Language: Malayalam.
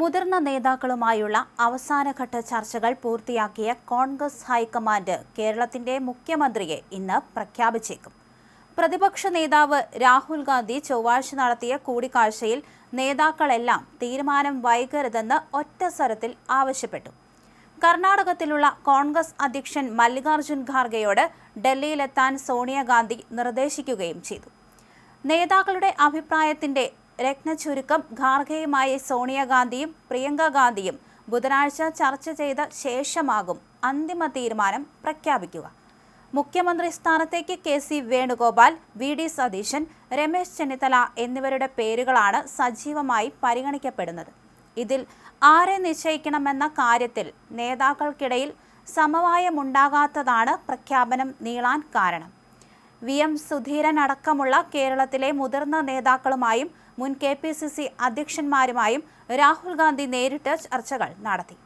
മുതിർന്ന നേതാക്കളുമായുള്ള അവസാനഘട്ട ചർച്ചകൾ പൂർത്തിയാക്കിയ കോൺഗ്രസ് ഹൈക്കമാൻഡ് കേരളത്തിന്റെ മുഖ്യമന്ത്രിയെ ഇന്ന് പ്രഖ്യാപിച്ചേക്കും. പ്രതിപക്ഷ നേതാവ് രാഹുൽ ഗാന്ധി ചൊവ്വാഴ്ച നടത്തിയ കൂടിക്കാഴ്ചയിൽ നേതാക്കളെല്ലാം തീരുമാനം വൈകരുതെന്ന് ഒറ്റസ്വരത്തിൽ ആവശ്യപ്പെട്ടു. കർണാടകത്തിലുള്ള കോൺഗ്രസ് അധ്യക്ഷൻ മല്ലികാർജുൻ ഖാർഗെയോട് ഡൽഹിയിലെത്താൻ സോണിയാഗാന്ധി നിർദ്ദേശിക്കുകയും ചെയ്തു. നേതാക്കളുടെ അഭിപ്രായത്തിന്റെ രത്നചുരുക്കം ഖാർഗെയുമായി സോണിയാഗാന്ധിയും പ്രിയങ്ക ഗാന്ധിയും ബുധനാഴ്ച ചർച്ച ചെയ്ത ശേഷമാകും അന്തിമ തീരുമാനം പ്രഖ്യാപിക്കുക. മുഖ്യമന്ത്രി സ്ഥാനത്തേക്ക് KC വേണുഗോപാൽ, VD സതീശൻ, രമേശ് ചെന്നിത്തല എന്നിവരുടെ പേരുകളാണ് സജീവമായി പരിഗണിക്കപ്പെടുന്നത്. ഇതിൽ ആരെ നിശ്ചയിക്കണമെന്ന കാര്യത്തിൽ നേതാക്കൾക്കിടയിൽ സമവായമുണ്ടാകാത്തതാണ് പ്രഖ്യാപനം നീളാൻ കാരണം. VM സുധീരൻ അടക്കമുള്ള കേരളത്തിലെ മുതിർന്ന നേതാക്കളുമായും മുൻ KPCC അധ്യക്ഷന്മാരുമായും രാഹുൽ ഗാന്ധി നേരിട്ട് ചർച്ചകൾ നടത്തി.